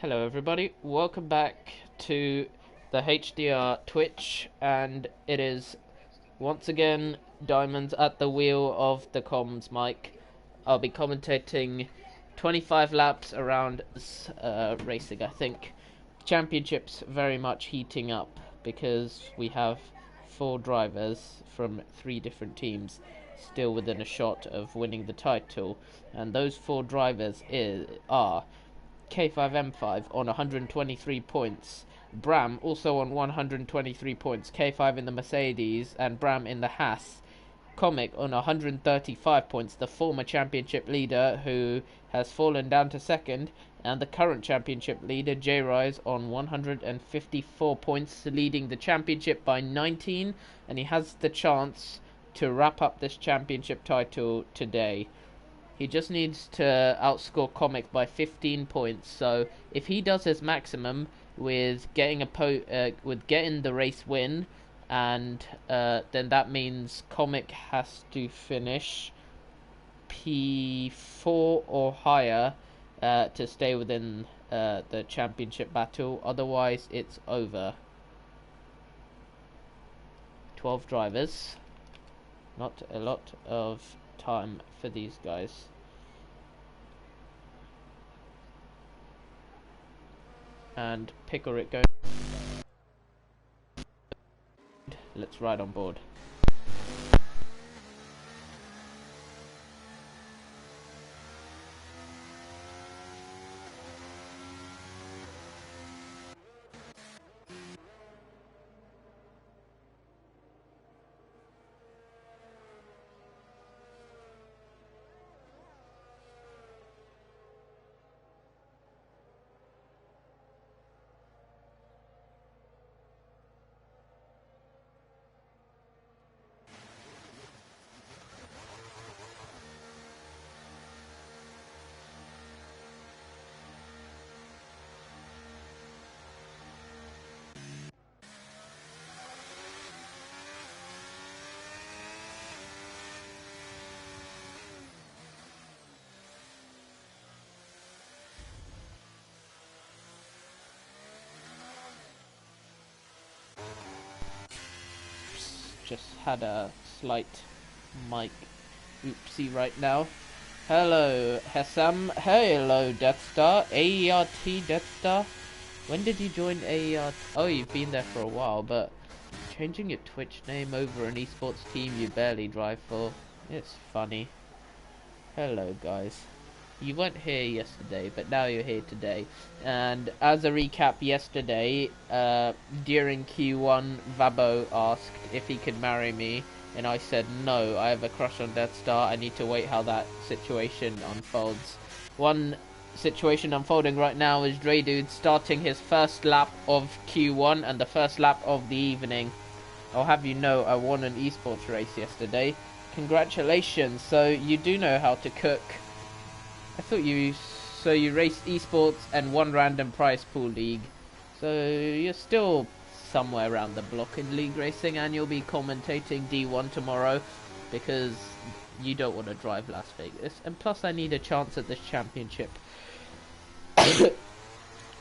Hello everybody, welcome back to the HDR Twitch, and it is once again Diamonds at the wheel of the comms mic. I'll be commentating 25 laps around racing. I think championships very much heating up because we have 4 drivers from 3 different teams still within a shot of winning the title, and those 4 drivers are K5M5 on 123 points, Bram also on 123 points, K5 in the Mercedes and Bram in the Haas, Comic on 135 points, the former championship leader who has fallen down to second, and the current championship leader J-Rise on 154 points, leading the championship by 19, and he has the chance to wrap up this championship title today. He just needs to outscore Comic by 15 points. So if he does his maximum with getting getting the race win, and then that means Comic has to finish P4 or higher to stay within the championship battle. Otherwise, it's over. 12 drivers. Not a lot of time for these guys. And pickle it going. Let's ride on board. Just had a slight mic oopsie right now. Hello, Hesam. Hello, Death Star. AERT Death Star. When did you join AERT? Oh, you've been there for a while, but changing your Twitch name over an esports team you barely drive for. It's funny. Hello, guys. You weren't here yesterday, but now you're here today. And as a recap, yesterday, during Q1, Vabo asked if he could marry me, and I said no, I have a crush on Death Star, I need to wait how that situation unfolds. One situation unfolding right now is Dre Dude starting his first lap of Q1 and the first lap of the evening. I'll have you know I won an esports race yesterday. Congratulations, so you do know how to cook. I thought you raced esports and won random prize pool league, so you're still somewhere around the block in league racing, and you'll be commentating D1 tomorrow because you don't want to drive Las Vegas, and plus I need a chance at this championship.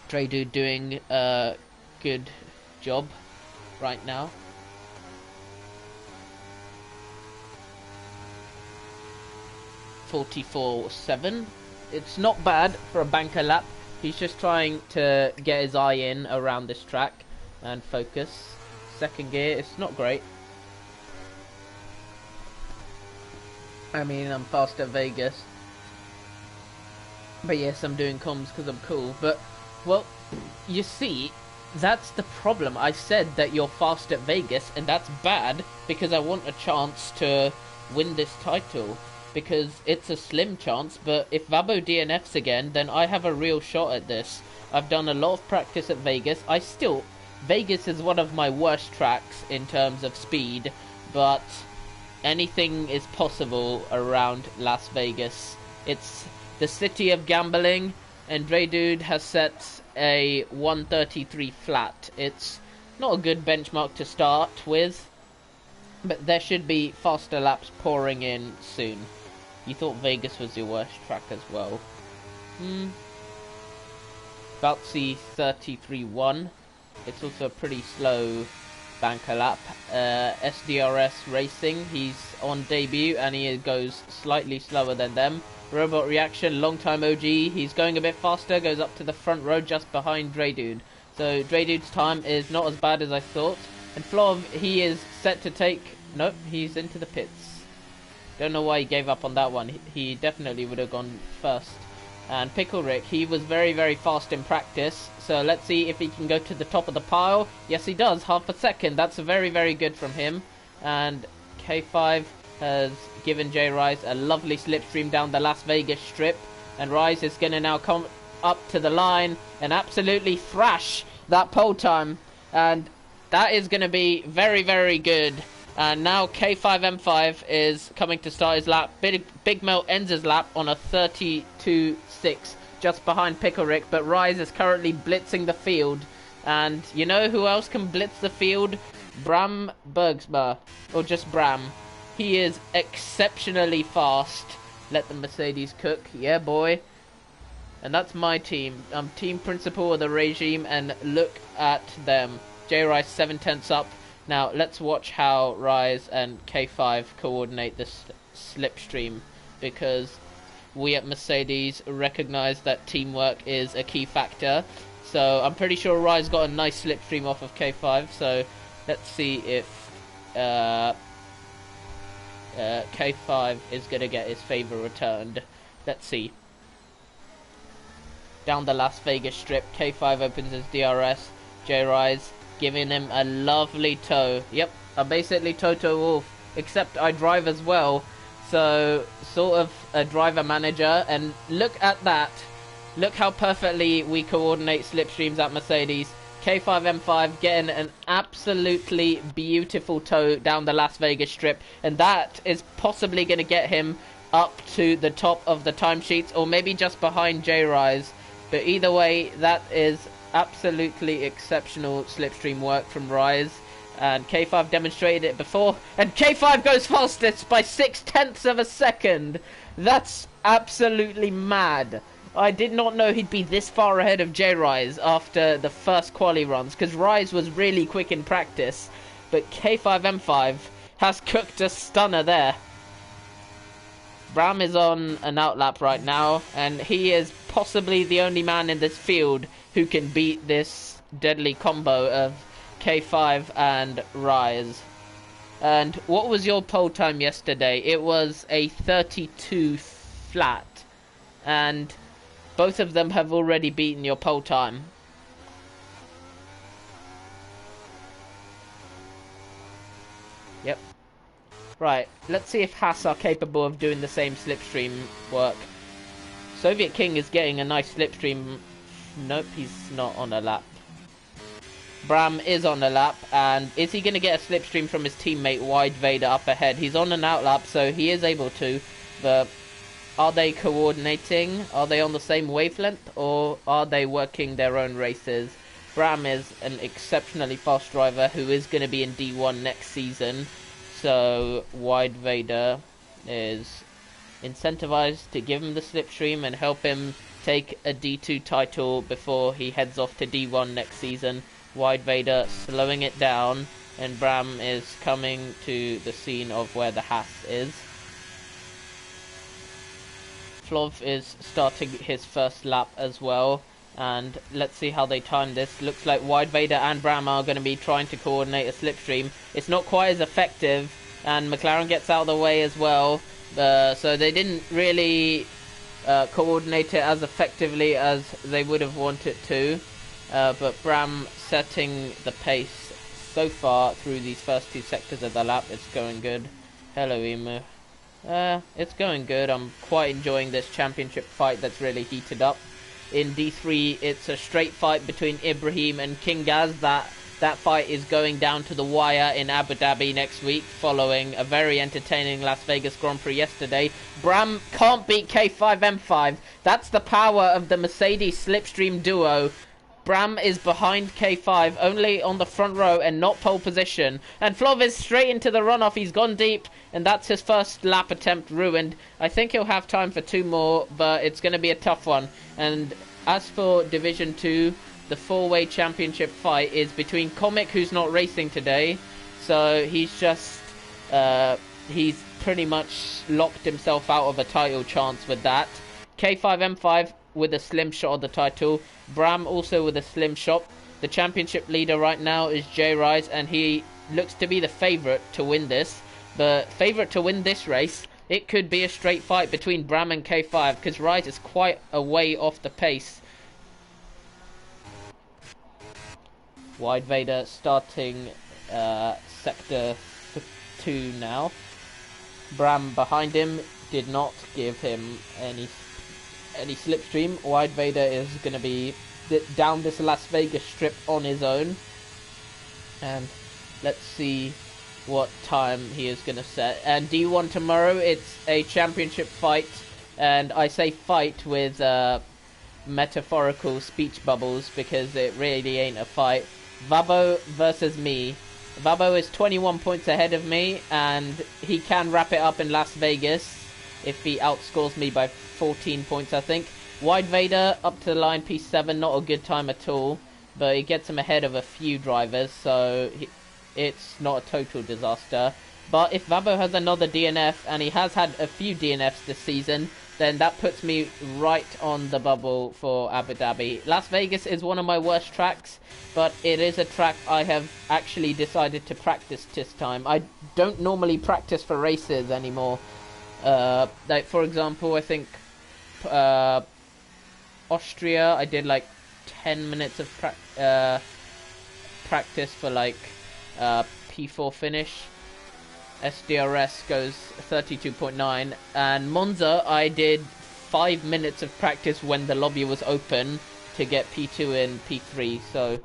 Dre Dude doing a good job right now. .44.7. It's not bad for a banker lap. He's just trying to get his eye in around this track and focus. Second gear, it's not great. I mean, I'm fast at Vegas. But yes, I'm doing comms because I'm cool. But, well, you see, that's the problem. I said that you're fast at Vegas, and that's bad because I want a chance to win this title. Because it's a slim chance, but if Vabo DNFs again, then I have a real shot at this. I've done a lot of practice at Vegas. Vegas is one of my worst tracks in terms of speed, but anything is possible around Las Vegas. It's the city of gambling, and Dre Dude has set a 133 flat. It's not a good benchmark to start with, but there should be faster laps pouring in soon. You thought Vegas was your worst track as well. about to see 33.1. It's also a pretty slow banker lap. SDRS Racing, he's on debut and he goes slightly slower than them. Robot Reaction, long time OG, he's going a bit faster, goes up to the front row just behind Dre Dude. So Dre Dude's time is not as bad as I thought. And Flov, he is set to take... Nope, he's into the pits. Don't know why he gave up on that one. He definitely would have gone first. And Pickle Rick, he was very, very fast in practice. So let's see if he can go to the top of the pile. Yes, he does. Half a second. That's very, very good from him. And K5 has given J Rise a lovely slipstream down the Las Vegas strip. And Rise is going to now come up to the line and absolutely thrash that pole time. And that is going to be very, very good. And now K5M5 is coming to start his lap. Big Mel ends his lap on a 32.6, just behind Pickle Rick. But Rise is currently blitzing the field. And you know who else can blitz the field? Bram Bergsma. Or just Bram. He is exceptionally fast. Let the Mercedes cook. Yeah, boy. And that's my team. I'm team principal of the regime. And look at them. J Rise 7/10 up. Now, let's watch how Rise and K5 coordinate this slipstream, because we at Mercedes recognise that teamwork is a key factor. So I'm pretty sure Rise got a nice slipstream off of K5, so let's see if K5 is going to get his favour returned. Let's see. Down the Las Vegas strip, K5 opens his DRS, J-Rise giving him a lovely tow. Yep, I'm basically Toto Wolff, except I drive as well, so sort of a driver manager. And look at that, look how perfectly we coordinate slipstreams at Mercedes. K5M5 getting an absolutely beautiful tow down the Las Vegas strip, and that is possibly going to get him up to the top of the timesheets, or maybe just behind J-Rise. But either way, that is absolutely exceptional slipstream work from Rise, and K5 demonstrated it before, and K5 goes fastest by 0.6 of a second. That's absolutely mad. I did not know he'd be this far ahead of J-Rise after the first quali runs, because Rise was really quick in practice, but K5M5 has cooked a stunner there. Bram is on an outlap right now, and he is possibly the only man in this field who can beat this deadly combo of K5 and Rise. And what was your pole time yesterday? It was a 32 flat, and both of them have already beaten your pole time. Yep. Right, let's see if Haas are capable of doing the same slipstream work. Soviet King is getting a nice slipstream. Nope, he's not on a lap. Bram is on a lap, and is he going to get a slipstream from his teammate Wide Vader up ahead? He's on an outlap, so he is able to, but are they coordinating? Are they on the same wavelength, or are they working their own races? Bram is an exceptionally fast driver who is going to be in D1 next season, so Wide Vader is incentivized to give him the slipstream and help him take a D2 title before he heads off to D1 next season. Wide Vader slowing it down, and Bram is coming to the scene of where the Haas is. Flov is starting his first lap as well, and let's see how they time this. Looks like Wide Vader and Bram are going to be trying to coordinate a slipstream. It's not quite as effective, and McLaren gets out of the way as well, so they didn't really coordinate it as effectively as they would have wanted to, but Bram setting the pace so far through these first two sectors of the lap. It's going good. Hello, Emu. It's going good. I'm quite enjoying this championship fight that's really heated up. In D3, it's a straight fight between Ibrahim and King Gaz. That fight is going down to the wire in Abu Dhabi next week, following a very entertaining Las Vegas Grand Prix yesterday. Bram can't beat K5M5. That's the power of the Mercedes slipstream duo. Bram is behind K5, only on the front row and not pole position. And Flov is straight into the runoff. He's gone deep, and that's his first lap attempt ruined. I think he'll have time for two more, but it's going to be a tough one. And as for Division 2, the four-way championship fight is between Comic, who's not racing today, so he's just he's pretty much locked himself out of a title chance with that. K5M5 with a slim shot of the title. Bram also with a slim shot. The championship leader right now is J Rise, and he looks to be the favourite to win this. But favourite to win this race, it could be a straight fight between Bram and K5, because Rise is quite a way off the pace. Wide Vader starting sector 2 now. Bram behind him did not give him any slipstream. Wide Vader is going to be down this Las Vegas strip on his own, and let's see what time he is going to set. And D1 tomorrow, it's a championship fight, and I say fight with metaphorical speech bubbles because it really ain't a fight. Vabo versus me. Vabo is 21 points ahead of me, and he can wrap it up in Las Vegas if he outscores me by 14 points, I think. Wide Vader up to the line, P7, not a good time at all, but it gets him ahead of a few drivers, so it's not a total disaster. But if Vabo has another DNF, and he has had a few DNFs this season, then that puts me right on the bubble for Abu Dhabi. Las Vegas is one of my worst tracks, but it is a track I have actually decided to practice this time. I don't normally practice for races anymore. Like, for example, I think Austria, I did like 10 minutes of practice for like P4 finish. SDRS goes 32.9, and Monza I did 5 minutes of practice when the lobby was open to get P2 and P3, so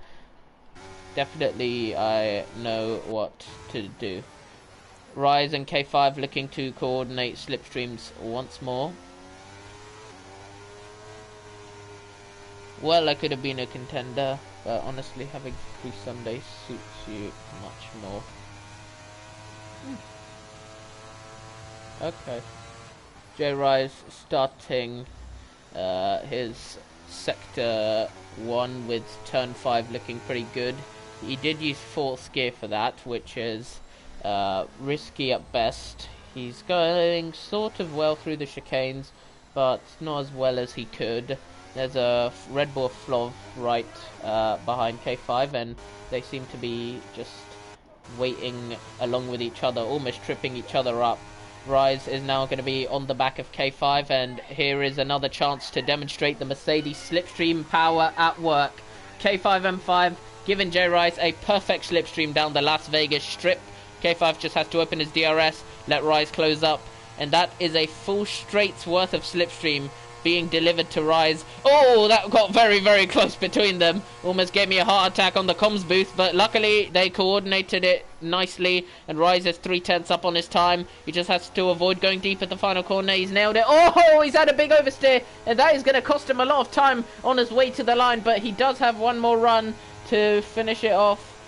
definitely I know what to do. Rise and K5 looking to coordinate slipstreams once more. Well, I could have been a contender, but honestly having 3 Sundays suits you much more. Okay. J Rise starting his sector 1 with turn 5 looking pretty good. He did use 4th gear for that, which is risky at best. He's going sort of well through the chicanes, but not as well as he could. There's a Red Bull Flov right behind K5, and they seem to be just waiting along with each other, almost tripping each other up. Rise is now going to be on the back of K5, and here is another chance to demonstrate the Mercedes slipstream power at work. K5M5 giving J Rise a perfect slipstream down the Las Vegas strip. K5 just has to open his DRS, let Rise close up, and that is a full straight's worth of slipstream being delivered to Rise. Oh, that got very, very close between them. Almost gave me a heart attack on the comms booth, but luckily they coordinated it nicely, and Rise is 3/10 up on his time. He just has to avoid going deep at the final corner. He's nailed it. Oh, he's had a big oversteer, and that is going to cost him a lot of time on his way to the line, but he does have one more run to finish it off.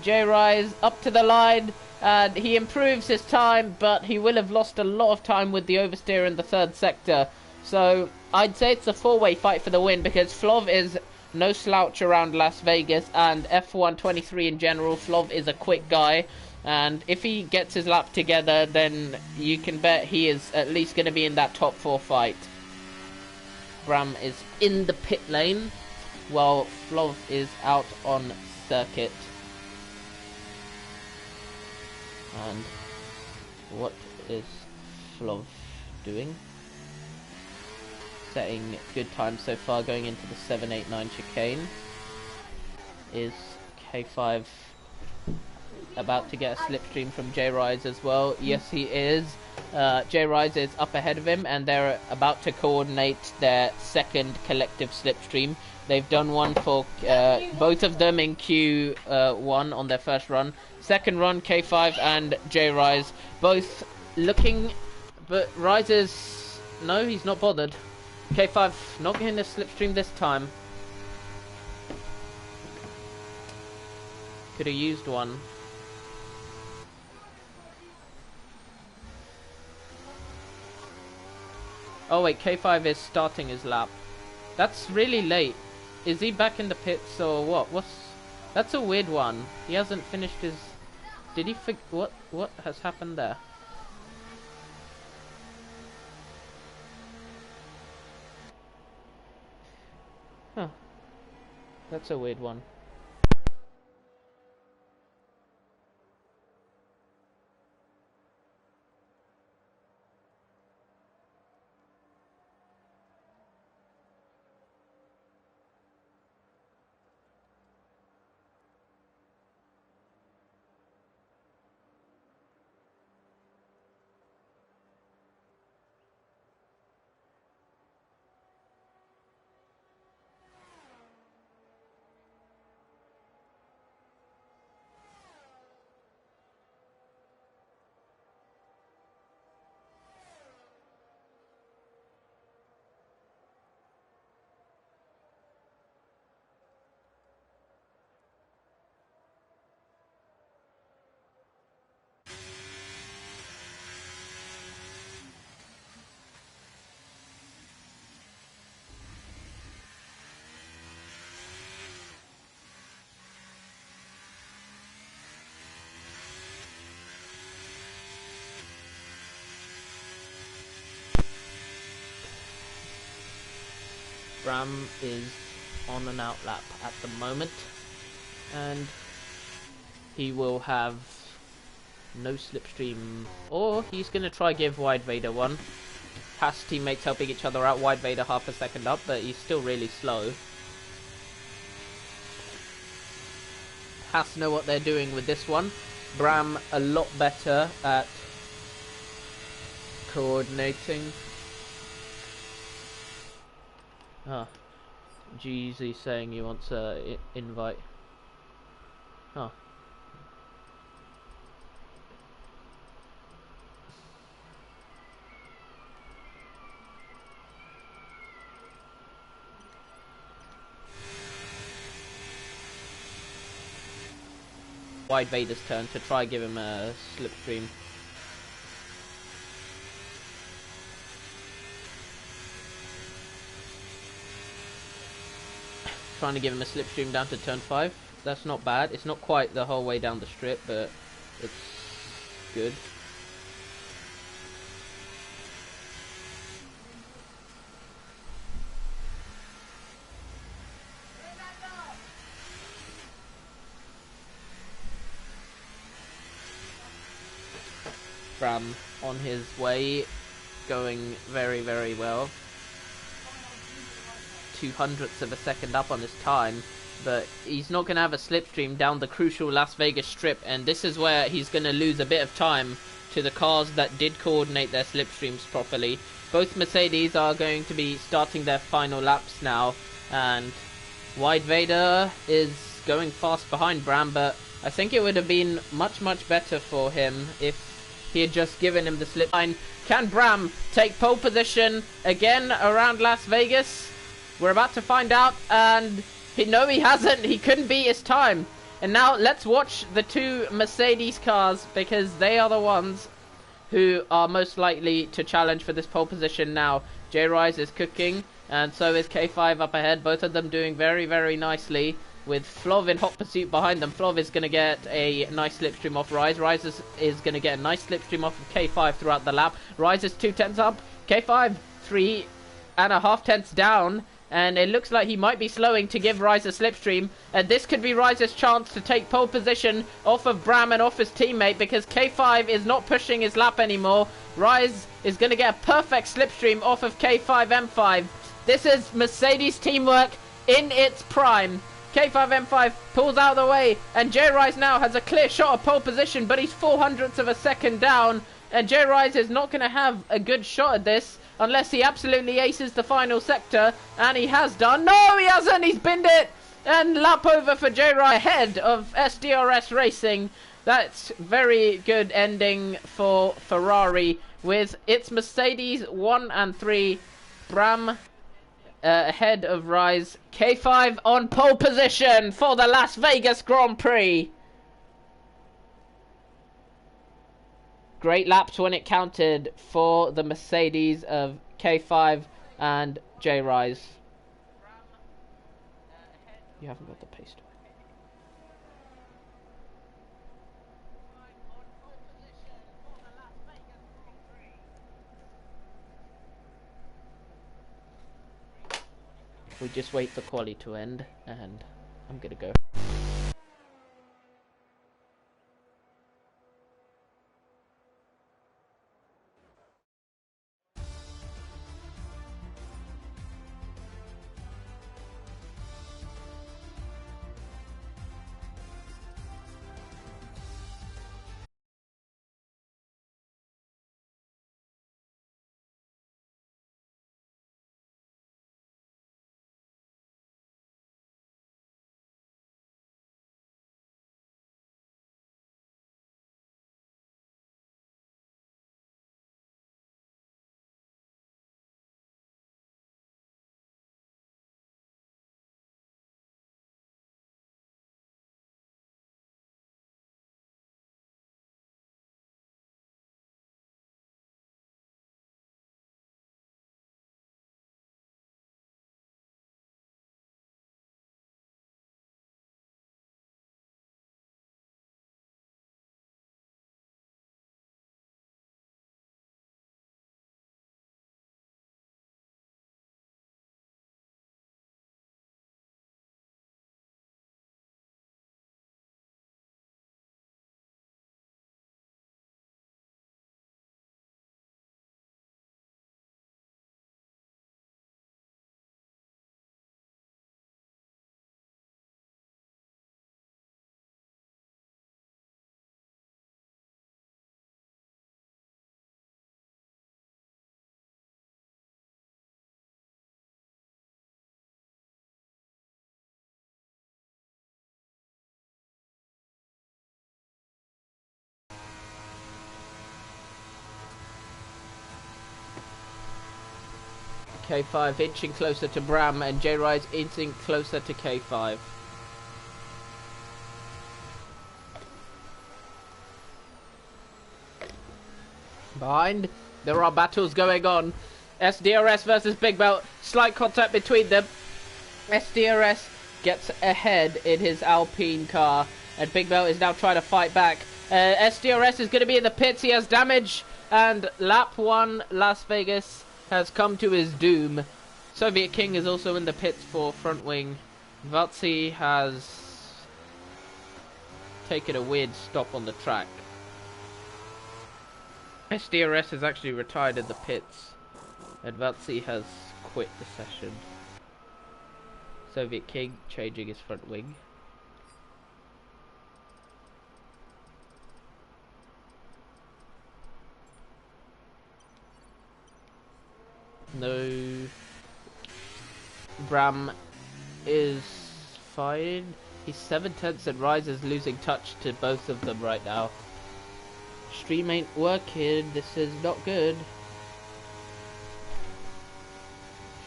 J Rise up to the line, and he improves his time, but he will have lost a lot of time with the oversteer in the 3rd sector. So I'd say it's a 4-way fight for the win, because Flov is no slouch around Las Vegas, and F123 in general, Flov is a quick guy, and if he gets his lap together, then you can bet he is at least going to be in that top 4 fight. Bram is in the pit lane, while Flov is out on circuit. And what is Flov doing? Setting good time so far going into the 789 chicane. Is K5 about to get a slipstream from J Rise as well? Yes, he is. J Rise is up ahead of him, and they're about to coordinate their 2nd collective slipstream. They've done one for both of them in Q1 on their 1st run. 2nd run, K5 and J Rise both looking, but Rise is, no, he's not bothered. K5 not getting a slipstream this time. Could have used one. Oh wait, K5 is starting his lap. That's really late. Is he back in the pits or what? That's a weird one. He hasn't finished his... Did he what has happened there? Huh. That's a weird one. Bram is on an out lap at the moment, and he will have no slipstream, or he's going to try give Wide Vader one. Past teammates helping each other out, Wide Vader half a second up, but he's still really slow. Has know what they're doing with this one. Bram a lot better at coordinating. Ah, Jeezy saying he wants a invite. Huh. Wide Vader's turn to try give him a slipstream. Trying to give him a slipstream down to turn 5. That's not bad. It's not quite the whole way down the strip, but it's good. Bram on his way, going very, very well. 0.02 of a second up on his time, but he's not going to have a slipstream down the crucial Las Vegas strip, and this is where he's going to lose a bit of time to the cars that did coordinate their slipstreams properly. Both Mercedes are going to be starting their final laps now, and Wide Vader is going fast behind Bram, but I think it would have been much, much better for him if he had just given him the slip line. Can Bram take pole position again around Las Vegas? We're about to find out, and no, he hasn't. He couldn't beat his time. And now let's watch the two Mercedes cars, because they are the ones who are most likely to challenge for this pole position now. J-Rise is cooking, and so is K5 up ahead. Both of them doing very, very nicely, with Flov in hot pursuit behind them. Flov is going to get a nice slipstream off Rise. Rise is going to get a nice slipstream off of K5 throughout the lap. Rise is 2/10 up. K5 3.5 tenths down. And it looks like he might be slowing to give Rise a slipstream. And this could be Rise's chance to take pole position off of Bram and off his teammate, because K5 is not pushing his lap anymore. Rise is going to get a perfect slipstream off of K5 M5. This is Mercedes teamwork in its prime. K5 M5 pulls out of the way, and J-Rise now has a clear shot of pole position, but he's 0.04 of a second down. And J-Rise is not going to have a good shot at this unless he absolutely aces the final sector, and he has done. No, he hasn't. He's binned it, and lap over for J-Rise ahead of SDRS Racing. That's very good ending for Ferrari, with its Mercedes 1 and 3. Bram ahead of Rise. K5 on pole position for the Las Vegas Grand Prix. Great laps when it counted for the Mercedes of K5 and J-Rise. You haven't got the paste. We just wait for quali to end, and I'm gonna go. K5 inching closer to Bram, and J-Rise inching closer to K5. Behind, there are battles going on. SDRS versus Big Belt, slight contact between them. SDRS gets ahead in his Alpine car, and Big Belt is now trying to fight back. SDRS is going to be in the pits, he has damage, and lap 1 Las Vegas has come to his doom. Soviet King is also in the pits for front wing. Vatsi has taken a weird stop on the track. SDRS has actually retired in the pits, and Vatsi has quit the session. Soviet King changing his front wing. No. Bram is fine. He's 7/10 and Rise is losing touch to both of them right now. Stream ain't working. This is not good.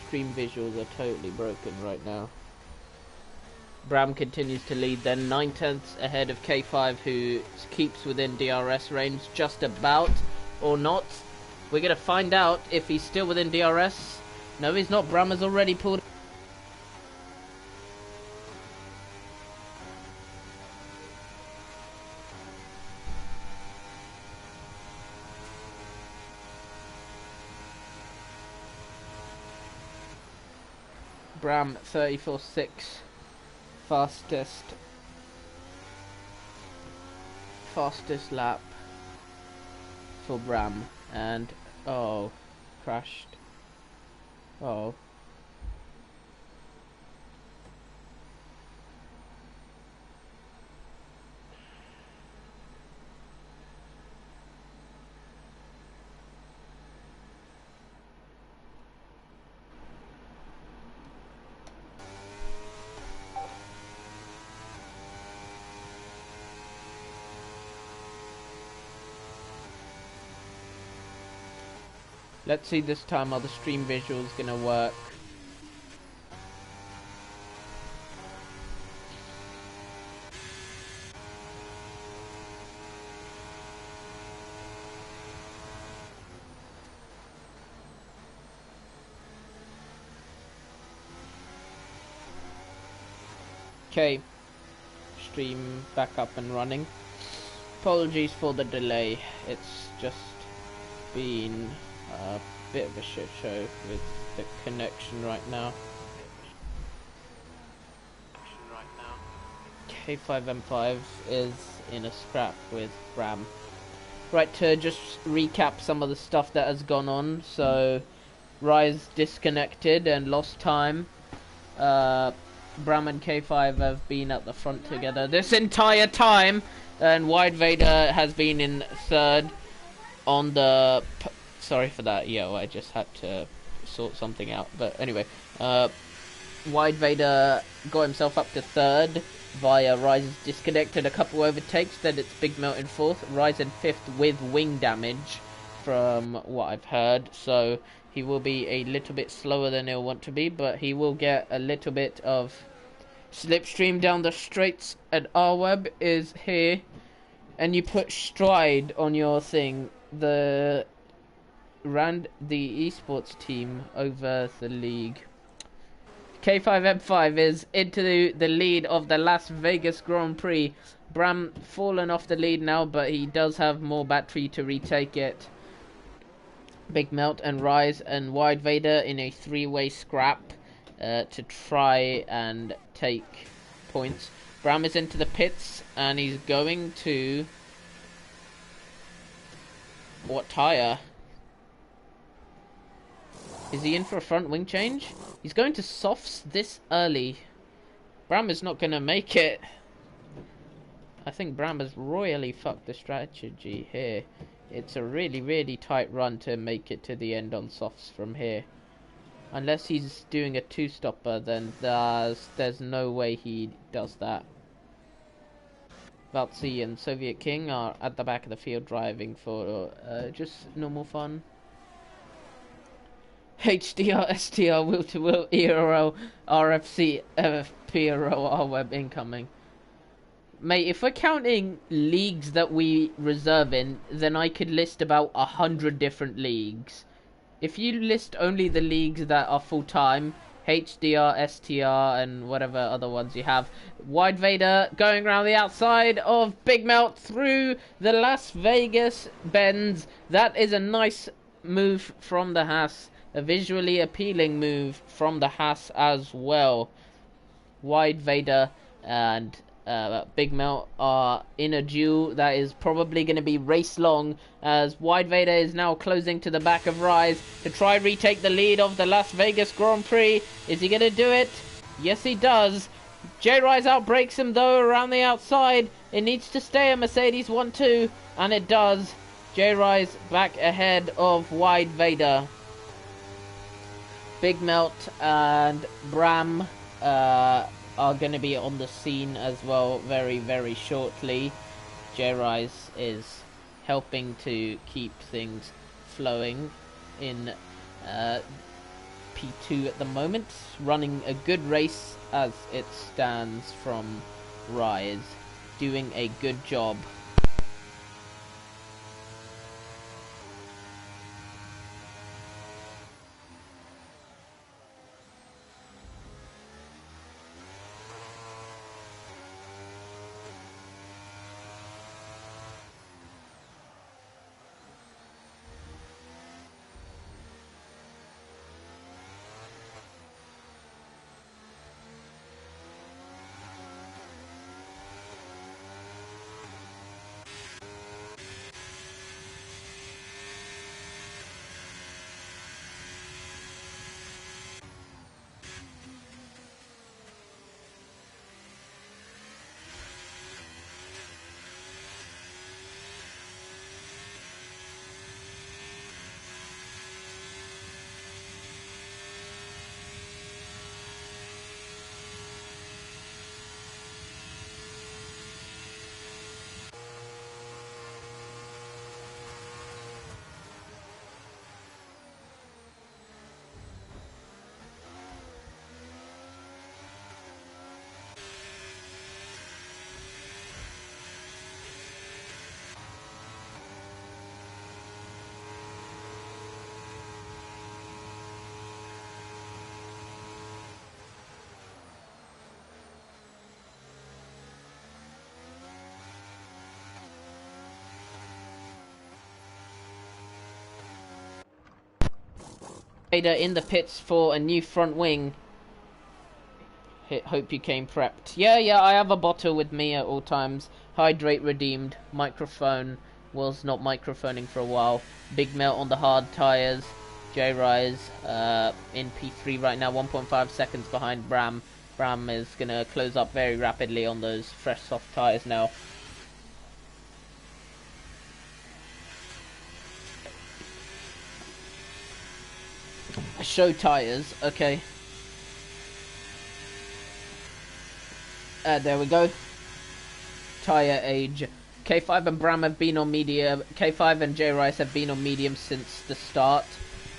Stream visuals are totally broken right now. Bram continues to lead then, 9/10 ahead of K5, who keeps within DRS range just about, or not. We're going to find out if he's still within DRS. No, he's not. Bram has already pulled. Bram 34.6, fastest lap for Bram, and oh, crashed. Oh. Let's see this time how the stream visual is gonna work. Okay, stream back up and running. Apologies for the delay. It's just been a bit of a shit show with the connection right now. K5M5 is in a scrap with Bram. Right, to just recap some of the stuff that has gone on. So, Rise disconnected and lost time. Bram and K5 have been at the front together this entire time, and Wide Vader has been in third on the... Sorry for that, yo, I just had to sort something out. But anyway, Wide Vader got himself up to third via Rise's disconnected, a couple overtakes, then it's Big Melt in fourth, Rise in fifth with wing damage from what I've heard, so he will be a little bit slower than he'll want to be, but he will get a little bit of slipstream down the straights. And R12 is here, and you put stride on your thing, the esports team over the league. K5M5 is into the lead of the Las Vegas Grand Prix. Bram fallen off the lead now, but he does have more battery to retake it. Big Melt and Rise and Wide Vader in a three-way scrap to try and take points. Bram is into the pits, and he's going to... What tyre? Is he in for a front wing change? He's going to softs this early. Bram is not going to make it. I think Bram has royally fucked the strategy here. It's a really, really tight run to make it to the end on softs from here. Unless he's doing a two-stopper, then there's no way he does that. Valtzy and Soviet King are at the back of the field driving for just normal fun. HDR, STR, will-to-will, ERL, RFC, PRO, R-Web incoming. Mate, if we're counting leagues that we reserve in, then I could list about 100 different leagues. If you list only the leagues that are full-time, HDR, STR, and whatever other ones you have, Wide Vader going around the outside of Big Melt through the Las Vegas bends. That is a nice move from the Haas. A visually appealing move from the Haas as well. Wide Vader and Big Melt are in a duel that is probably going to be race long, as Wide Vader is now closing to the back of Rise to try retake the lead of the Las Vegas Grand Prix. Is he going to do it? Yes, he does. J-Rise outbreaks him though around the outside. It needs to stay a Mercedes 1-2, and it does. J-Rise back ahead of Wide Vader. Big Melt and Bram are going to be on the scene as well very, very shortly. J-Rise is helping to keep things flowing in P2 at the moment. Running a good race as it stands from Rise. Doing a good job. In the pits for a new front wing. Hope you came prepped. Yeah, I have a bottle with me at all times. Hydrate redeemed. Microphone. Was not microphoning for a while. Big melt on the hard tyres. J-Rise in P3 right now, 1.5 seconds behind Bram. Bram is going to close up very rapidly on those fresh soft tyres now. Show tyres, okay. There we go. Tyre age. K5 and Bram have been on medium. K5 and J-Rice have been on medium since the start.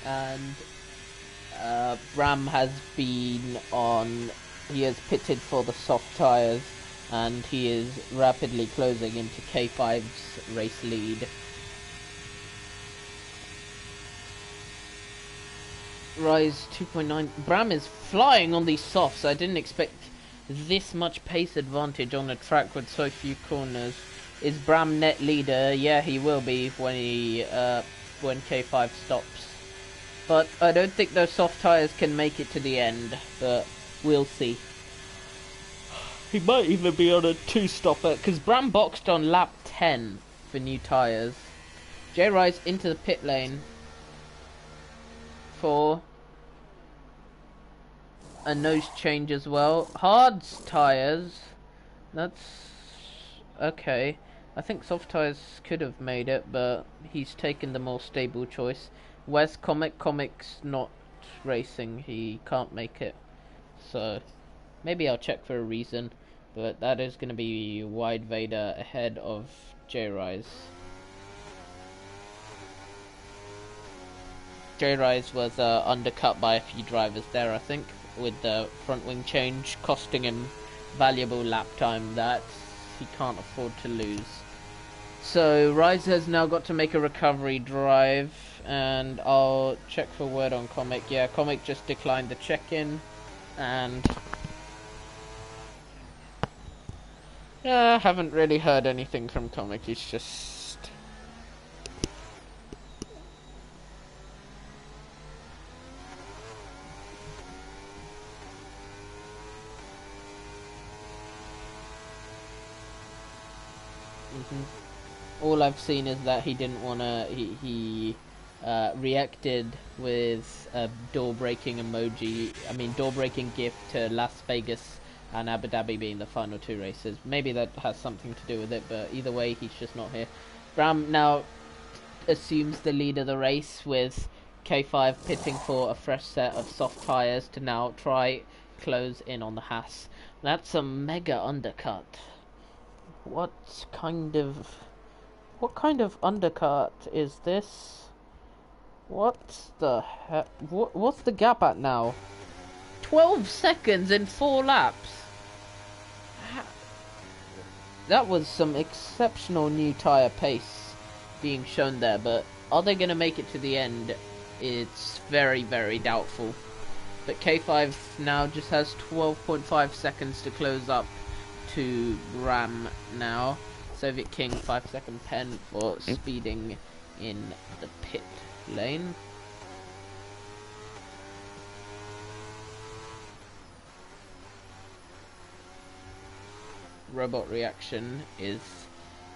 And Bram has been on... He has pitted for the soft tyres. And he is rapidly closing into K5's race lead. Rise 2.9. Bram is flying on these softs. I didn't expect this much pace advantage on a track with so few corners. Is Bram net leader? Yeah, he will be when K5 stops. But I don't think those soft tyres can make it to the end. But we'll see. He might even be on a two-stopper because Bram boxed on lap 10 for new tyres. J-Rise into the pit lane for a nose change as well. Hard's tyres. That's okay. I think soft tyres could have made it, but he's taken the more stable choice. Where's Comic? Comic's not racing. He can't make it. So maybe I'll check for a reason. But that is going to be Wide Vader ahead of J-Rise. J-Rise was undercut by a few drivers there, I think, with the front wing change, costing him valuable lap time that he can't afford to lose. So Rise has now got to make a recovery drive, and I'll check for word on Comic. Yeah, Comic just declined the check-in, and haven't really heard anything from Comic. He's just all I've seen is that he didn't wanna. He reacted with a door-breaking emoji. I mean, door-breaking gift to Las Vegas and Abu Dhabi being the final two races. Maybe that has something to do with it, but either way, he's just not here. Bram now assumes the lead of the race with K5 pitting for a fresh set of soft tyres to now try close in on the Haas. That's a mega undercut. What kind of undercut is this? What the heck? What's the gap at now? 12 seconds in 4 laps. That was some exceptional new tyre pace being shown there, but are they going to make it to the end? It's very, very doubtful. But K5 now just has 12.5 seconds to close up to Ram now. Soviet King 5-second pen for speeding in the pit lane. Robot Reaction is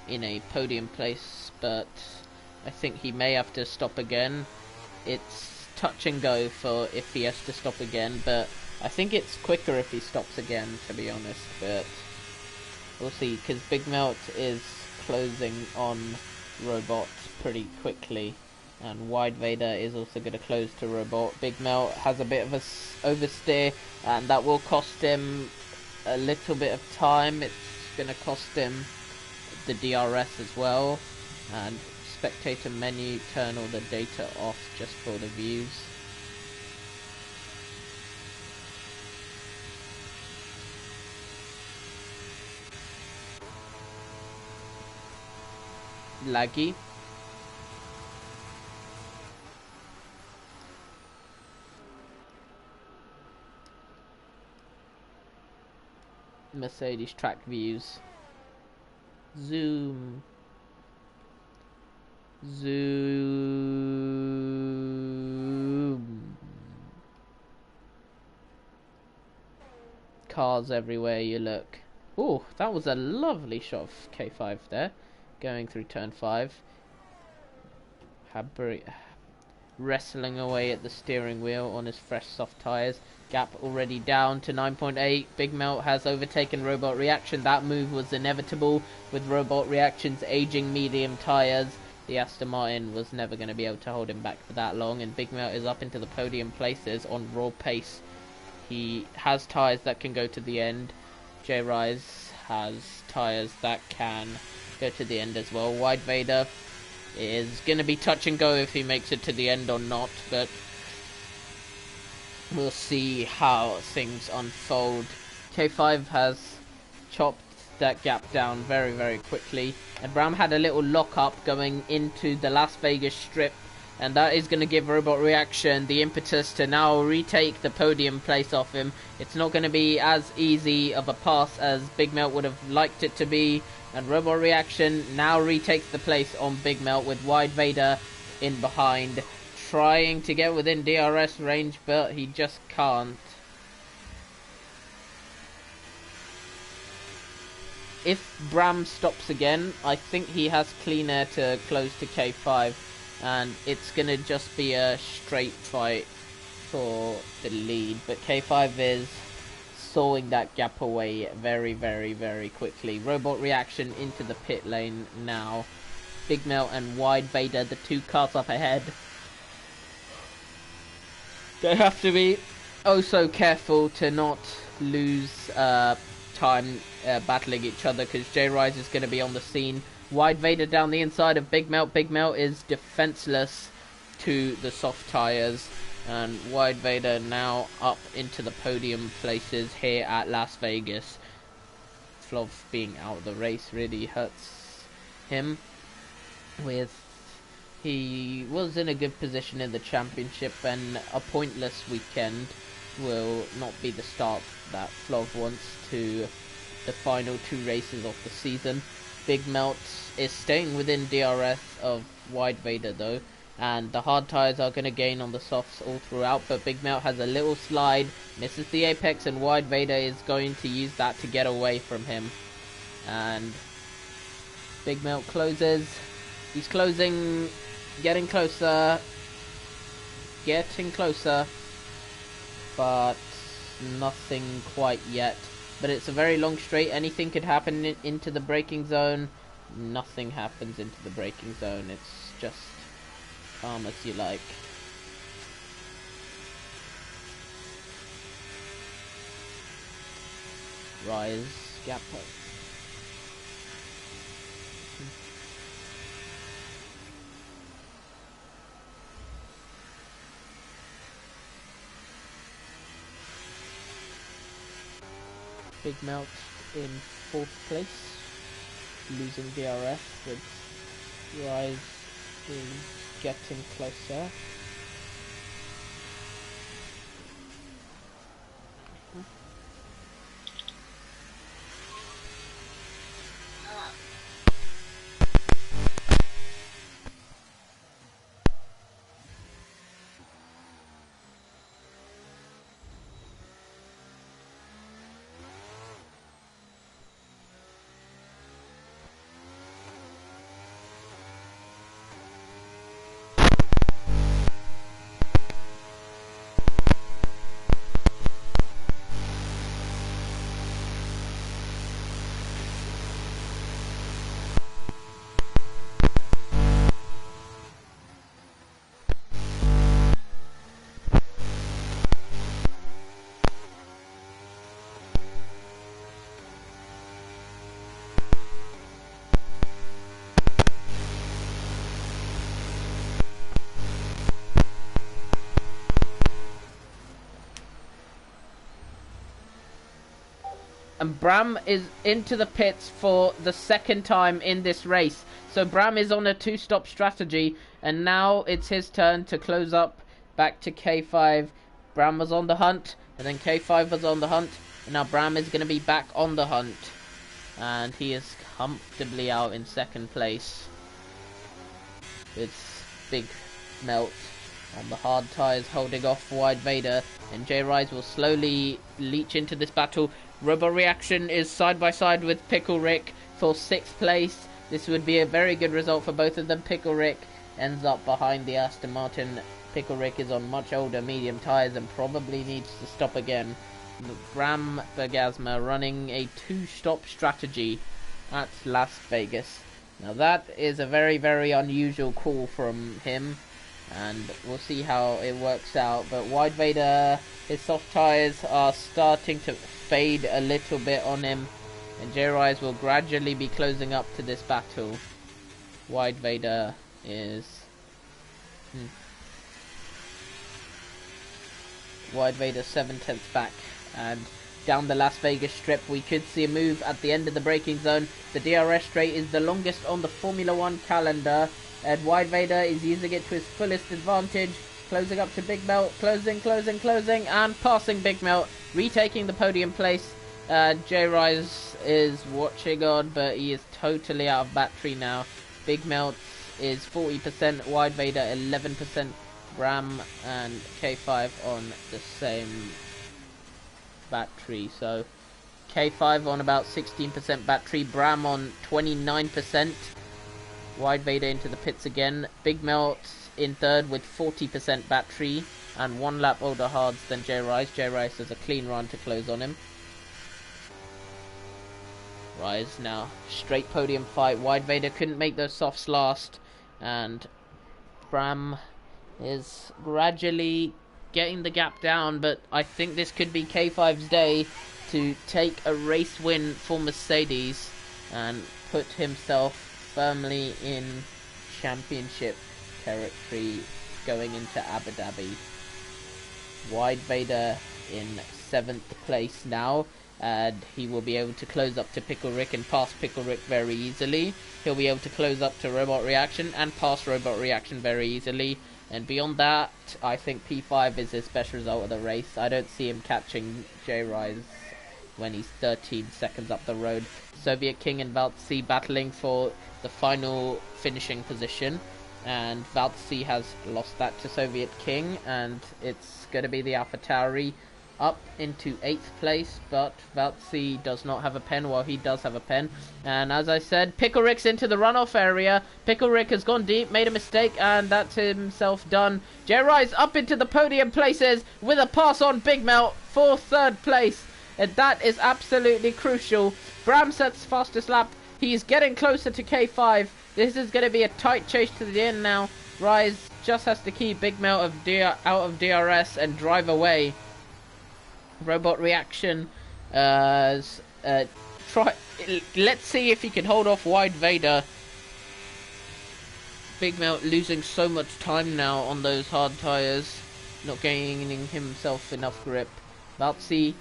in a podium place, but I think he may have to stop again. It's touch and go for if he has to stop again, but I think it's quicker if he stops again, to be honest, but we'll see, because Big Melt is closing on Robot pretty quickly, and Wide Vader is also going to close to Robot. Big Melt has a bit of a oversteer, and that will cost him a little bit of time. It's going to cost him the DRS as well, and spectator menu, turn all the data off just for the views. Laggy. Mercedes track views. Zoom. Zoom. cars everywhere you look. Ooh, that was a lovely shot of K5 there, going through turn 5. Habri wrestling away at the steering wheel on his fresh soft tyres. Gap already down to 9.8. Big Melt has overtaken Robot Reaction. That move was inevitable with Robot Reaction's aging medium tyres. The Aston Martin was never going to be able to hold him back for that long, and Big Melt is up into the podium places on raw pace. He has tyres that can go to the end. J Rise has tyres that can go to the end as well. Wide Vader is going to be touch and go if he makes it to the end or not, but we'll see how things unfold. K5 has chopped that gap down very, very quickly, and Bram had a little lock-up going into the Las Vegas strip, and that is going to give Robot Reaction the impetus to now retake the podium place off him. It's not going to be as easy of a pass as Big Melt would have liked it to be, and Robot Reaction now retakes the place on Big Melt with Wide Vader in behind, trying to get within DRS range, but he just can't. If Bram stops again, I think he has clean air to close to K5, and it's going to just be a straight fight for the lead. But K5 is sawing that gap away very, very, very quickly. Robot Reaction into the pit lane now. Big Melt and Wide Vader, the two cars up ahead. They have to be oh so careful to not lose time battling each other, because J Rise is going to be on the scene. Wide Vader down the inside of Big Melt. Big Melt is defenseless to the soft tyres, and Wide Vader now up into the podium places here at Las Vegas. Flav being out of the race really hurts him. He was in a good position in the championship, and a pointless weekend will not be the start that Flav wants to the final two races of the season. Big Melt is staying within DRS of Wide Vader though, and the hard tyres are going to gain on the softs all throughout, but Big Melt has a little slide, misses the apex, and Wide Vader is going to use that to get away from him. And Big Melt closes. He's closing, getting closer, but nothing quite yet. But it's a very long straight. Anything could happen into the braking zone. Nothing happens into the braking zone. It's just calm as you like. Rise, gap up. Big Melt in 4th place, losing DRS, with Rise getting closer. And Bram is into the pits for the second time in this race. So Bram is on a 2-stop strategy, and now it's his turn to close up back to K5. Bram was on the hunt, and then K5 was on the hunt, and now Bram is going to be back on the hunt. And he is comfortably out in 2nd place. It's Big Melt on the hard tyres, holding off Wide Vader, and J Rise will slowly leech into this battle. Robo Reaction is side by side with Pickle Rick for 6th place. This would be a very good result for both of them. Pickle Rick ends up behind the Aston Martin. Pickle Rick is on much older medium tyres and probably needs to stop again. Bram Bergasma running a 2-stop strategy at Las Vegas. Now that is a very, very unusual call from him, and we'll see how it works out. But Wide Vader, his soft tyres are starting to fade a little bit on him, and J-Rise will gradually be closing up to this battle. Wide Vader is... Wide Vader 7/10 back, and down the Las Vegas strip we could see a move at the end of the braking zone. The DRS straight is the longest on the Formula 1 calendar, and Wide Vader is using it to his fullest advantage, closing up to Big Melt, closing, and passing Big Melt, retaking the podium place. J-Rise is watching on, but he is totally out of battery now. Big Melt is 40%, Wide Vader 11%, Bram and K5 on the same battery. So K5 on about 16% battery, Bram on 29%. Wide Vader into the pits again. Big Melt in third with 40% battery and 1 lap older hards than J-Rise. J-Rise has a clean run to close on him. Rise now, straight podium fight. Wide Vader couldn't make those softs last, and Bram is gradually getting the gap down, but I think this could be K5's day to take a race win for Mercedes and put himself firmly in championship territory going into Abu Dhabi. Wide Vader in 7th place now, and he will be able to close up to Pickle Rick and pass Pickle Rick very easily. He'll be able to close up to Robot Reaction and pass Robot Reaction very easily. And beyond that, I think P5 is his best result of the race. I don't see him catching J-Rise when he's 13 seconds up the road. Soviet King and Valtzy battling for the final finishing position, and Valtzy has lost that to Soviet King, and it's going to be the AlphaTauri up into 8th place, but Valtzy does not have a pen, while he does have a pen. And as I said, Pickle Rick's into the runoff area. Pickle Rick has gone deep, made a mistake, and that's himself done. J-Rise up into the podium places with a pass on Big Melt for 3rd place, and that is absolutely crucial. Bram sets fastest lap. He's getting closer to K5. This is going to be a tight chase to the end now. Rise just has to keep Big Melt out of DRS and drive away. Robot Reaction let's see if he can hold off Wide Vader. Big Melt losing so much time now on those hard tyres, not gaining himself enough grip. Valtzy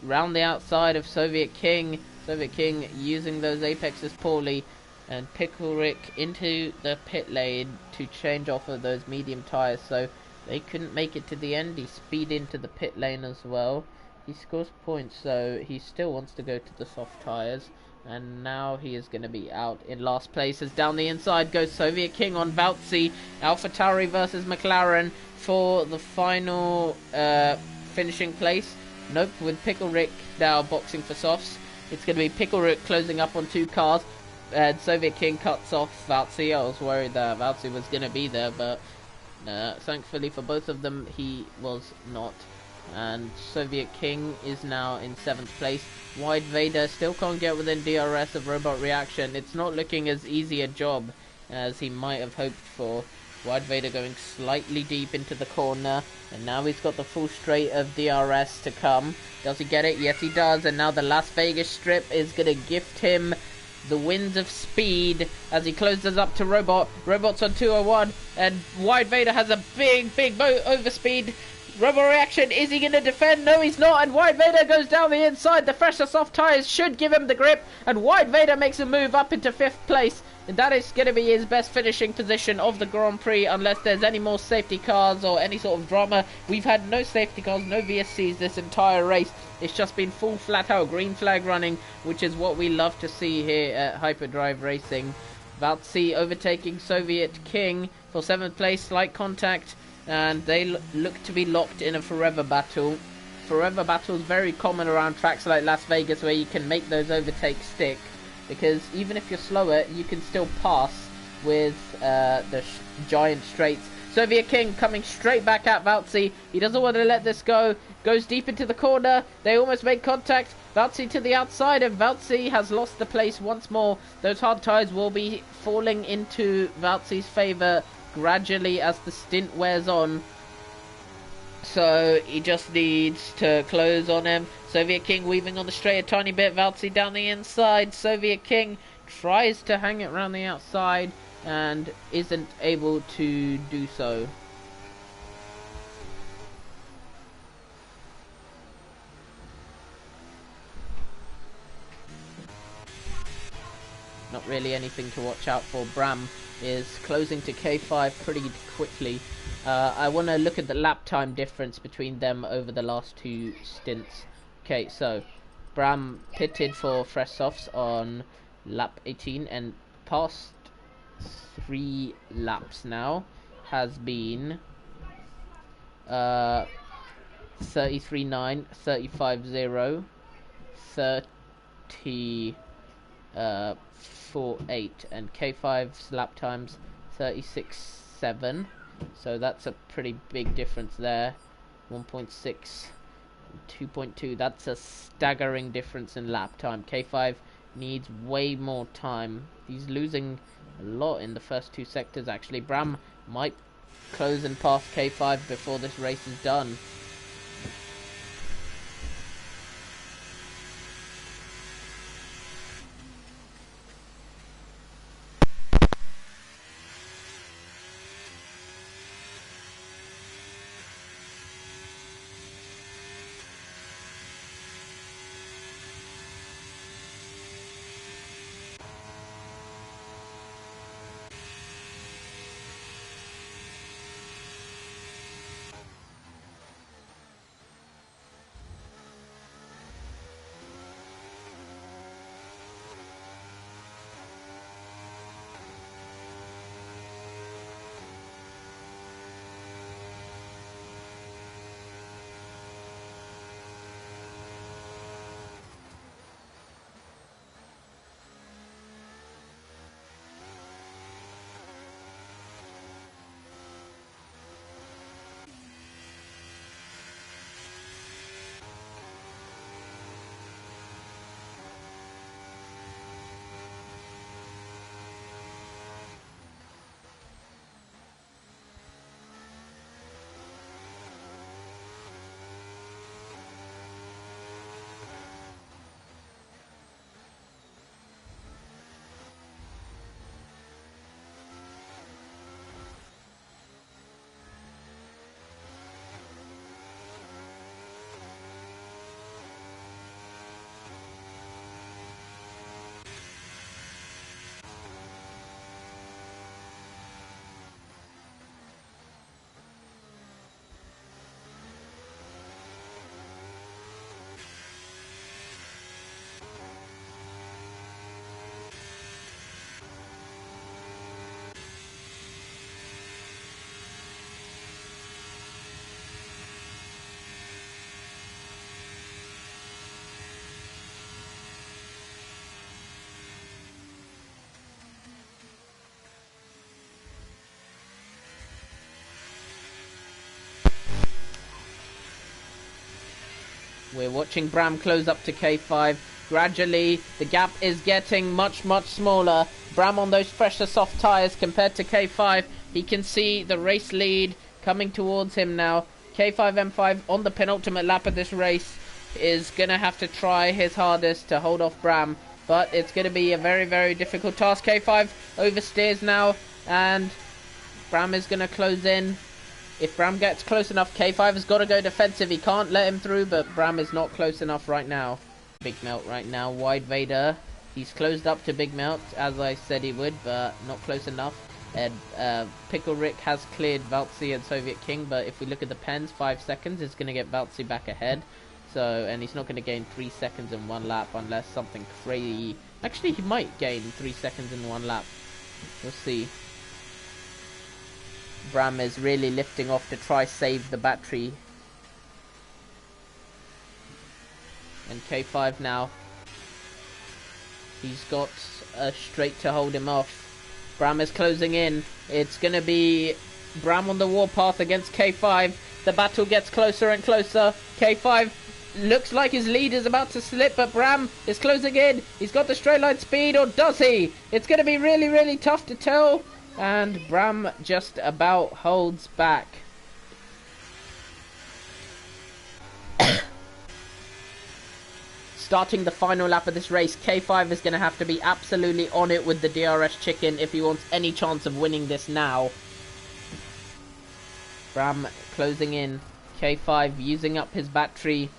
round the outside of Soviet King. Soviet King using those apexes poorly, and Pickle Rick into the pit lane to change off of those medium tyres, so they couldn't make it to the end. He speed into the pit lane as well. He scores points, so he still wants to go to the soft tyres, and now he is going to be out in last place as down the inside goes Soviet King on Valtzy. AlphaTauri versus McLaren for the final finishing place. Nope, with Pickle Rick now boxing for softs. It's going to be Pickle Rick closing up on 2 cars, and Soviet King cuts off Valtzy. I was worried that Valtzy was going to be there, but thankfully for both of them, he was not. And Soviet King is now in 7th place. Wide Vader still can't get within DRS of Robot Reaction. It's not looking as easy a job as he might have hoped for. Wide Vader going slightly deep into the corner, and now he's got the full straight of DRS to come. Does he get it? Yes, he does. And now the Las Vegas strip is going to gift him the winds of speed as he closes up to Robot. Robot's on 201, and Wide Vader has a big overspeed. Robot Reaction, is he going to defend? No, he's not, and Wide Vader goes down the inside. The fresher soft tyres should give him the grip, and Wide Vader makes a move up into 5th place, and that is going to be his best finishing position of the Grand Prix, unless there's any more safety cars or any sort of drama. We've had no safety cars, no VSCs this entire race. It's just been full flat out green flag running, which is what we love to see here at Hyperdrive Racing. Valtzy overtaking Soviet King for 7th place, slight contact, and they look to be locked in a forever battle. Forever battles very common around tracks like Las Vegas, where you can make those overtakes stick, because even if you're slower, you can still pass with the giant straights. Soviet King coming straight back at Valtzy. He doesn't want to let this go. Goes deep into the corner. They almost make contact. Valtzy to the outside, and Valtzy has lost the place once more. Those hard tyres will be falling into Valtzy's favour gradually as the stint wears on. So he just needs to close on him. Soviet King weaving on the straight a tiny bit. Valtzy down the inside. Soviet King tries to hang it around the outside and isn't able to do so. Not really anything to watch out for. Bram is closing to K5 pretty quickly. I want to look at the lap time difference between them over the last two stints. Okay, so Bram pitted for fresh softs on lap 18, and past 3 laps now has been 33.9, 35.0, 34.8, and K5's lap times 36.7. So that's a pretty big difference there. 1.6, 2.2. That's a staggering difference in lap time. K5 needs way more time. He's losing a lot in the first 2 sectors actually. Bram might close and pass K5 before this race is done. We're watching Bram close up to K5. Gradually, the gap is getting much, much smaller. Bram on those fresher soft tyres compared to K5. He can see the race lead coming towards him now. K5 M5 on the penultimate lap of this race is going to have to try his hardest to hold off Bram. But it's going to be a very, very difficult task. K5 oversteers now, and Bram is going to close in. If Bram gets close enough, K5 has got to go defensive. He can't let him through, but Bram is not close enough right now. Big Melt right now. Wide Vader. He's closed up to Big Melt, as I said he would, but not close enough. And Pickle Rick has cleared Valtzy and Soviet King, but if we look at the pens, 5 seconds is going to get Valtzy back ahead. So, and he's not going to gain 3 seconds in one lap unless something crazy. Actually, he might gain 3 seconds in one lap. We'll see. Bram is really lifting off to try save the battery. And K5 now. He's got a straight to hold him off. Bram is closing in. It's going to be Bram on the warpath against K5. The battle gets closer and closer. K5 looks like his lead is about to slip, but Bram is closing in. He's got the straight line speed, or does he? It's going to be really, really tough to tell. And Bram just about holds back. Starting the final lap of this race, K5 is going to have to be absolutely on it with the DRS chicken if he wants any chance of winning this now. Bram closing in. K5 using up his battery.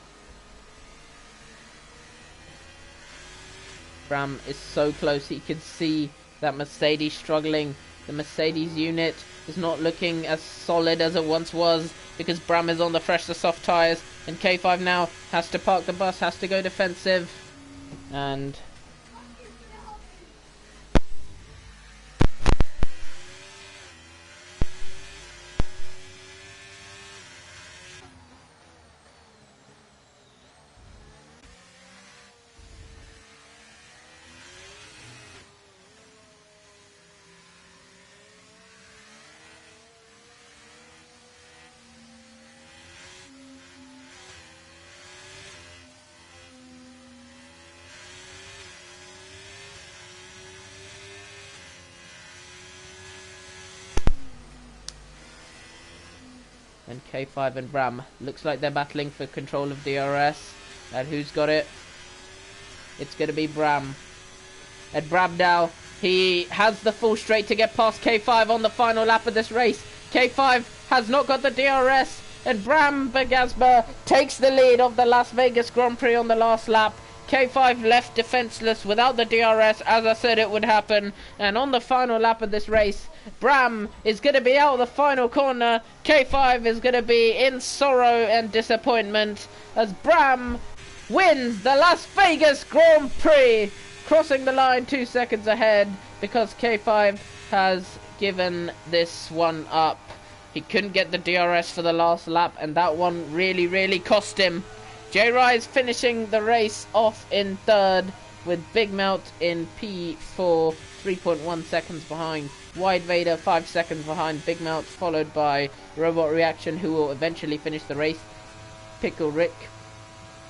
Bram is so close, he can see that Mercedes struggling. The Mercedes unit is not looking as solid as it once was because Bram is on the fresh to soft tyres, and K5 now has to park the bus, has to go defensive, and K5 and Bram. Looks like they're battling for control of DRS. And who's got it? It's going to be Bram. And Bram now, he has the full straight to get past K5 on the final lap of this race. K5 has not got the DRS. And Bram Bagasba takes the lead of the Las Vegas Grand Prix on the last lap. K5 left defenseless without the DRS, as I said it would happen. And on the final lap of this race, Bram is going to be out of the final corner. K5 is going to be in sorrow and disappointment as Bram wins the Las Vegas Grand Prix, crossing the line 2 seconds ahead because K5 has given this one up. He couldn't get the DRS for the last lap, and that one really, really cost him. J-Rise finishing the race off in third with Big Melt in P4, 3.1 seconds behind. Wide Vader 5 seconds behind Big Melt, followed by Robot Reaction, who will eventually finish the race. Pickle Rick.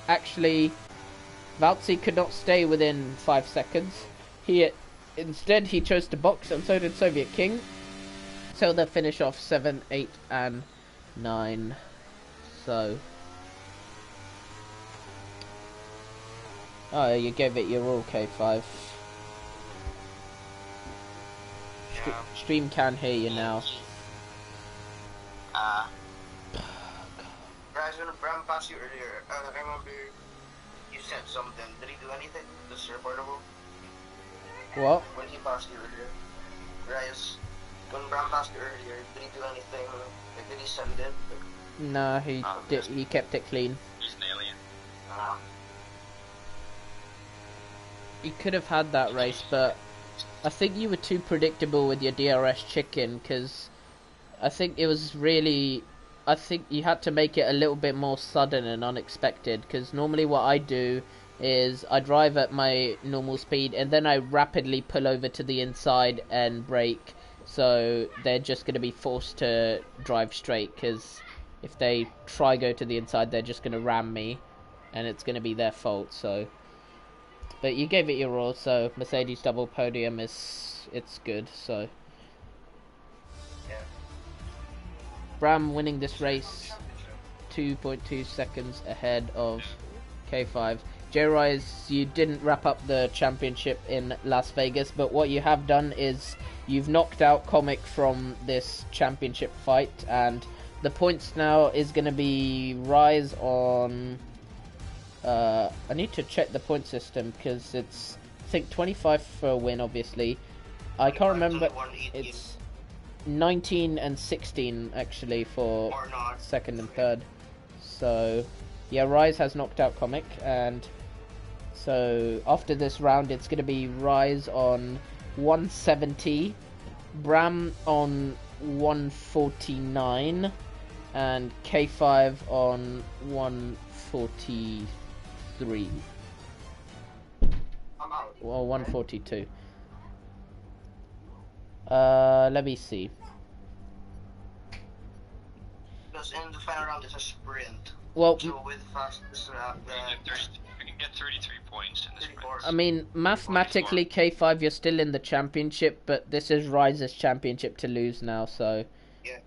Actually, Valtzy could not stay within 5 seconds. Instead he chose to box, and so did Soviet King. So they'll finish off 7, 8 and 9. So oh, you gave it your all, K5. Stream can hear you now. Guys, when Bram passed you earlier, I remember you said something. Did he do anything? This reportable? What? When he passed you earlier. Guys, when Bram passed you earlier, did he do anything? Like, did he send it? No, he kept it clean. He's an alien. He could have had that race, but I think you were too predictable with your DRS chicken, because I think it was really, I think you had to make it a little bit more sudden and unexpected, because normally what I do is I drive at my normal speed and then I rapidly pull over to the inside and brake, so they're just going to be forced to drive straight, because if they try go to the inside they're just going to ram me and it's going to be their fault. So but you gave it your all, so Mercedes double podium it's good. So Yeah. Bram winning this race 2.2 seconds ahead of K5. J-Rise, you didn't wrap up the championship in Las Vegas, but what you have done is you've knocked out Comic from this championship fight, and the points now is going to be Rise on I need to check the point system because it's, I think 25 for a win, obviously. I can't remember. It's 19 and 16 actually for second and third. So yeah, Rise has knocked out Comic, and so after this round it's going to be Rise on 170 Bram on 149 and K5 on 143. I'm out. Well, 142. Let me see. Because in the final round it's a sprint. Well, So with fastest We can get 33 points in the sprint. I mean, mathematically, K5, you're still in the championship, but this is Rise's championship to lose now, so yeah.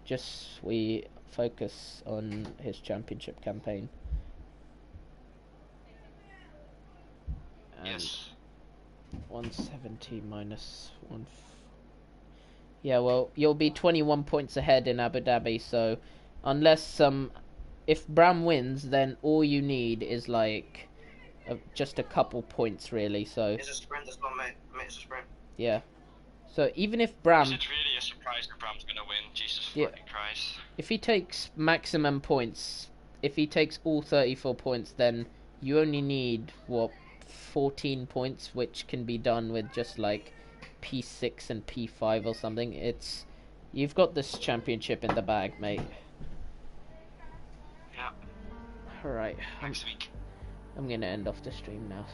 just we focus on his championship campaign. And Yes. 170 minus 1. Yeah, well, you'll be 21 points ahead in Abu Dhabi, so unless if Bram wins, then all you need is like just a couple points, really. So It's a sprint, it's not mate. It's a sprint. yeah. So even if Bram, Is it really a surprise that Bram's gonna win? Jesus Yeah. fucking Christ. if he takes maximum points, if he takes all 34 points, then you only need 14 points, which can be done with just like P6 and P5 or something. You've got this championship in the bag, mate. Yeah. Alright, Next week. I'm gonna end off the stream now.